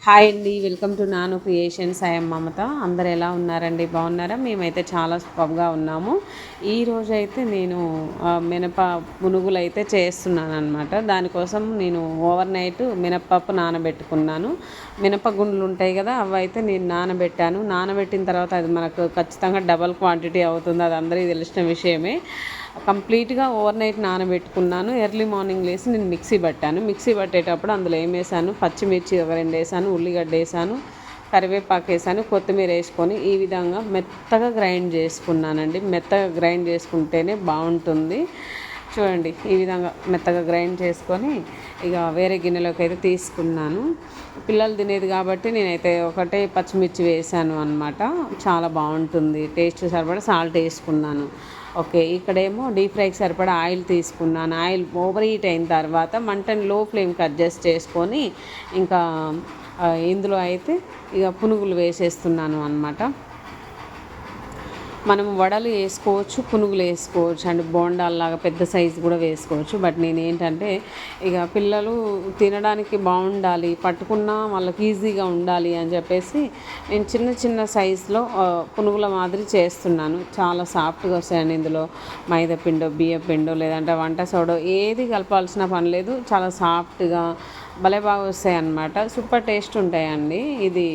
Hi అండి, welcome to నాను creations. I'm మమత. అందరు ఎలా ఉన్నారండి? బాగున్నారా? మేమైతే చాలా సూపర్గా ఉన్నాము. ఈరోజు అయితే నేను మినప పునుగులు అయితే చేస్తున్నాను అనమాట. దానికోసం నేను ఓవర్ నైట్ మినపప్పు నానబెట్టుకున్నాను. మినపగుండ్లు ఉంటాయి కదా, అవి అయితే నేను నానబెట్టాను. నానబెట్టిన తర్వాత అది మనకు ఖచ్చితంగా డబల్ క్వాంటిటీ అవుతుంది, అది అందరికీ తెలిసిన విషయమే. కంప్లీట్గా ఓవర్ నైట్ నానబెట్టుకున్నాను. ఎర్లీ మార్నింగ్ లేసి నేను మిక్సీ పట్టాను. మిక్సీ పట్టేటప్పుడు అందులో ఏం వేసాను, పచ్చిమిర్చి ఒక 2 వేసాను, ఉల్లిగడ్డ వేసాను, కరివేపాకు వేసాను, కొత్తిమీర వేసుకొని ఈ విధంగా మెత్తగా గ్రైండ్ చేసుకున్నానండి. మెత్తగా గ్రైండ్ చేసుకుంటేనే బాగుంటుంది. చూడండి, ఈ విధంగా మెత్తగా గ్రైండ్ చేసుకొని ఇక వేరే గిన్నెలోకి అయితే తీసుకున్నాను. పిల్లలు తినేది కాబట్టి నేనైతే ఒకటే పచ్చిమిర్చి వేసాను అనమాట. చాలా బాగుంటుంది. టేస్ట్ సరిపడా సాల్ట్ వేసుకున్నాను. ఓకే, ఇక్కడేమో డీప్ ఫ్రైకి సరిపడా ఆయిల్ తీసుకున్నాను. ఆయిల్ ఓవర్ హీట్ అయిన తర్వాత మంటని లో ఫ్లేమ్కి అడ్జస్ట్ చేసుకొని ఇంకా ఇందులో అయితే ఇక పునుగులు వేసేస్తున్నాను అనమాట. మనం వడలు వేసుకోవచ్చు, పునుగులు వేసుకోవచ్చు అండ్ బోండాల్లాగా పెద్ద సైజు కూడా వేసుకోవచ్చు. బట్ నేను ఏంటంటే ఇక పిల్లలు తినడానికి బాగుండాలి, పట్టుకున్నా వాళ్ళకి ఈజీగా ఉండాలి అని చెప్పేసి నేను చిన్న చిన్న సైజులో పునుగుల మాదిరి చేస్తున్నాను. చాలా సాఫ్ట్గా వస్తాయండి. ఇందులో మైదా పిండో, బియ్య పిండో, లేదంటే వంట సోడో ఏది కలపాల్సిన పని లేదు. చాలా సాఫ్ట్గా భలే బాగా వస్తాయి అన్నమాట. సూపర్ టేస్ట్ ఉంటాయండి. ఇది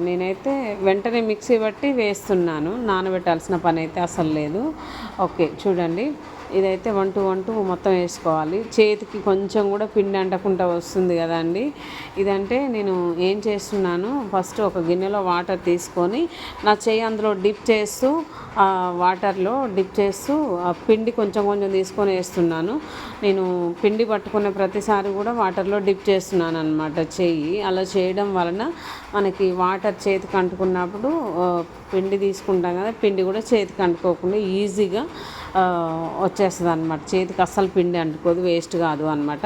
నేనైతే వెంటనే మిక్సీ బట్టి వేస్తున్నాను, నానబెట్టాల్సిన పని అయితే అసలు లేదు. ఓకే, చూడండి, ఇదైతే 1 to 1 మొత్తం వేసుకోవాలి. చేతికి కొంచెం కూడా పిండి అంటకుండా వస్తుంది కదండి. ఇదంటే నేను ఏం చేస్తున్నాను, ఫస్ట్ ఒక గిన్నెలో వాటర్ తీసుకొని నా చేయి అందులో డిప్ చేస్తూ వాటర్లో డిప్ చేస్తూ ఆ పిండి కొంచెం కొంచెం తీసుకొని వేస్తున్నాను. నేను పిండి పట్టుకునే ప్రతిసారి కూడా వాటర్లో డిప్ చేస్తున్నాను అనమాట చెయ్యి. అలా చేయడం వలన మనకి వాటర్ చేతికి అంటుకున్నప్పుడు పిండి తీసుకుంటాం కదా, పిండి కూడా చేతికి అంటుకోకుండా ఈజీగా వచ్చేస్తుంది అనమాట. చేతికి అస్సలు పిండి అంటుకోదు, వేస్ట్ కాదు అనమాట.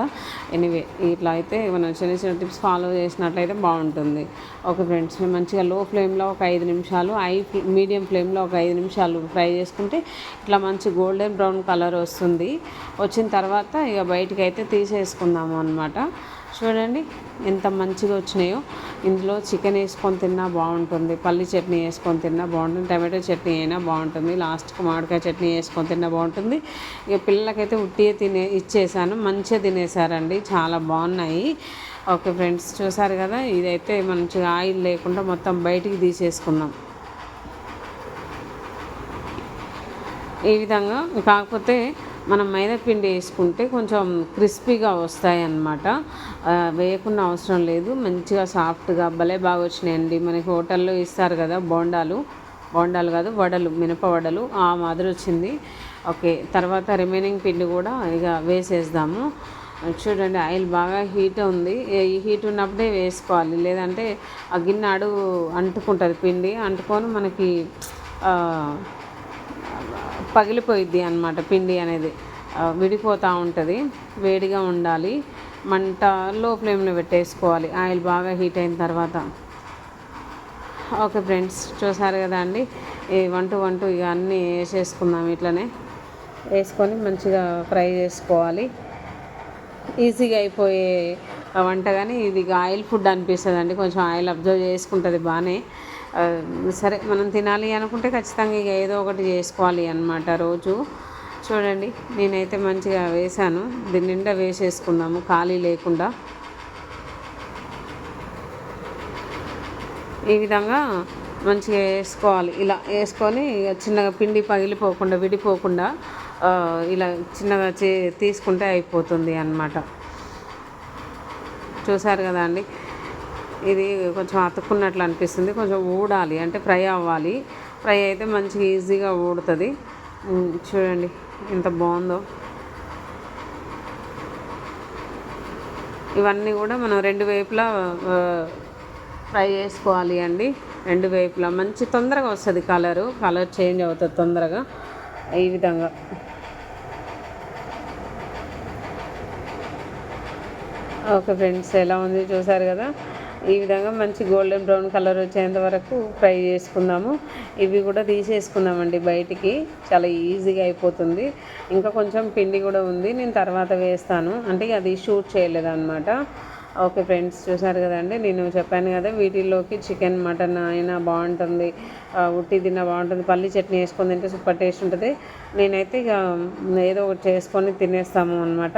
ఎనీవే, ఇట్లా అయితే మనం చిన్న చిన్న టిప్స్ ఫాలో చేసినట్లయితే బాగుంటుంది. ఓకే ఫ్రెండ్స్, మంచిగా లో ఫ్లేమ్లో ఒక 5 నిమిషాలు, మీడియం ఫ్లేమ్లో ఒక 5 నిమిషాలు ఫ్రై చేసుకుంటే ఇట్లా మంచి గోల్డెన్ బ్రౌన్ కలర్ వస్తుంది. వచ్చిన తర్వాత ఇక బయటికి అయితే తీసేసుకుందాము అనమాట. చూడండి ఎంత మంచిగా వచ్చినాయో. ఇందులో చికెన్ వేసుకొని తిన్నా బాగుంటుంది, పల్లి చట్నీ వేసుకొని తిన్నా బాగుంటుంది, టమాటో చట్నీ అయినా బాగుంటుంది, లాస్ట్కి మామిడికాయ చట్నీ వేసుకొని తిన్నా బాగుంటుంది. ఇక పిల్లలకైతే ఉట్టిగా ఇచ్చేసాను, మంచిగా తినేసారండి, చాలా బాగున్నాయి. ఓకే ఫ్రెండ్స్, చూసారు కదా, ఇదైతే మంచిగా ఆయిల్ లేకుండా మొత్తం బయటికి తీసేసుకుందాం ఈ విధంగా. కాకపోతే మనం మైదా పిండి వేసుకుంటే కొంచెం క్రిస్పీగా వస్తాయి అన్నమాట. వేయకుండా అవసరం లేదు, మంచిగా సాఫ్ట్గా భలే బాగా వచ్చినాయండి. మనకి హోటల్లో ఇస్తారు కదా బోండాలు, బోండాలు కాదు వడలు, మినప వడలు, ఆ మాదిరి వచ్చింది. ఓకే, తర్వాత రిమైనింగ్ పిండి కూడా ఇక వేసేద్దాము. చూడండి, ఆయిల్ బాగా హీట్ ఉంది. ఈ హీట్ ఉన్నప్పుడే వేసుకోవాలి, లేదంటే ఆ గిన్నె అడుగు అంటుకుంటుంది, పిండి అంటుకొని మనకి పగిలిపోయిద్ది అనమాట. పిండి అనేది విడిపోతూ ఉంటుంది. వేడిగా ఉండాలి, మంట లో ఫ్లేమ్లో పెట్టేసుకోవాలి ఆయిల్ బాగా హీట్ అయిన తర్వాత. ఓకే ఫ్రెండ్స్, చూసారు కదా అండి, 1 to 1 ఇక అన్నీ వేసేసుకుందాం. ఇట్లనే వేసుకొని మంచిగా ఫ్రై చేసుకోవాలి. ఈజీగా అయిపోయే వంట, కానీ ఇది ఆయిల్ ఫుడ్ అనిపిస్తుంది అండి. కొంచెం ఆయిల్ అబ్జర్వ్ చేసుకుంటుంది బాగానే. సరే, మనం తినాలి అనుకుంటే ఖచ్చితంగా ఇక ఏదో ఒకటి చేసుకోవాలి అన్నమాట రోజు. చూడండి, నేనైతే మంచిగా వేసాను, దీని నిండా వేసేసుకుందాము ఖాళీ లేకుండా. ఈ విధంగా మంచిగా వేసుకోవాలి. ఇలా వేసుకొని చిన్నగా పిండి పగిలిపోకుండా, విడిపోకుండా ఇలా చిన్నగా తీసుకుంటే అయిపోతుంది అన్నమాట. చూసారు కదా అండి, ఇది కొంచెం అతుక్కున్నట్లు అనిపిస్తుంది, కొంచెం ఊడాలి, అంటే ఫ్రై అవ్వాలి. ఫ్రై అయితే మంచిగా ఈజీగా ఊడుతుంది. చూడండి ఎంత బాగుందో. ఇవన్నీ కూడా మనం 2 వైపులా ఫ్రై చేసుకోవాలి అండి. 2 వైపులా మంచి తొందరగా వస్తుంది, కలర్ చేంజ్ అవుతుంది తొందరగా. ఈ విధంగా ఓకే ఫ్రెండ్స్, ఎలా ఉంది చూసారు కదా. ఈ విధంగా మంచి గోల్డెన్ బ్రౌన్ కలర్ వచ్చేంత వరకు ఫ్రై చేసుకుందాము. ఇవి కూడా తీసేసుకుందామండి బయటికి, చాలా ఈజీగా అయిపోతుంది. ఇంకా కొంచెం పిండి కూడా ఉంది, నేను తర్వాత వేస్తాను, అంటే అది షూట్ చేయలేదు అనమాట. ఓకే ఫ్రెండ్స్, చూసారు కదండి. నేను చెప్పాను కదా, వీటిల్లోకి చికెన్ మటన్ అయినా బాగుంటుంది, ఉట్టి తిన్నా బాగుంటుంది, పల్లి చట్నీ వేసుకొని తింటే సూపర్ టేస్ట్ ఉంటుంది. నేనైతే ఇక ఏదో ఒకటి చేసుకొని తినేస్తాము అనమాట.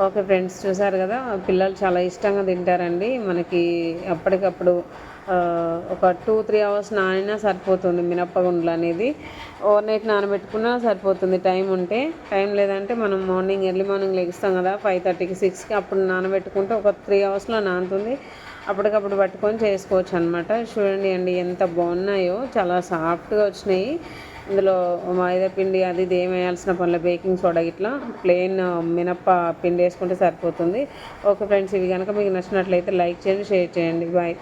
ఓకే ఫ్రెండ్స్, చూసారు కదా, పిల్లలు చాలా ఇష్టంగా తింటారండి. మనకి అప్పటికప్పుడు ఒక 2-3 అవర్స్ నానినా సరిపోతుంది మినప్పగుండ్లు అనేది. ఓవర్ నైట్ నానబెట్టుకున్నా సరిపోతుంది టైం ఉంటే. టైం లేదంటే మనం ఎర్లీ మార్నింగ్ లెగుస్తాం కదా, 5:30కి 6కి, అప్పుడు నానబెట్టుకుంటే ఒక 3 అవర్స్లో నానుతుంది. అప్పటికప్పుడు పట్టుకొని చేసుకోవచ్చు అనమాట. చూడండి అండి ఎంత బాగున్నాయో, చాలా సాఫ్ట్గా వచ్చినాయి. ఇందులో మైదా పిండి అది ఇది ఏం వేయాల్సిన పనులు, బేకింగ్ సోడా ఇట్లా ప్లెయిన్ మినప్ప పిండి వేసుకుంటే సరిపోతుంది. ఓకే ఫ్రెండ్స్, ఇవి కనుక మీకు నచ్చినట్లయితే లైక్ చేయండి, షేర్ చేయండి. బాయ్.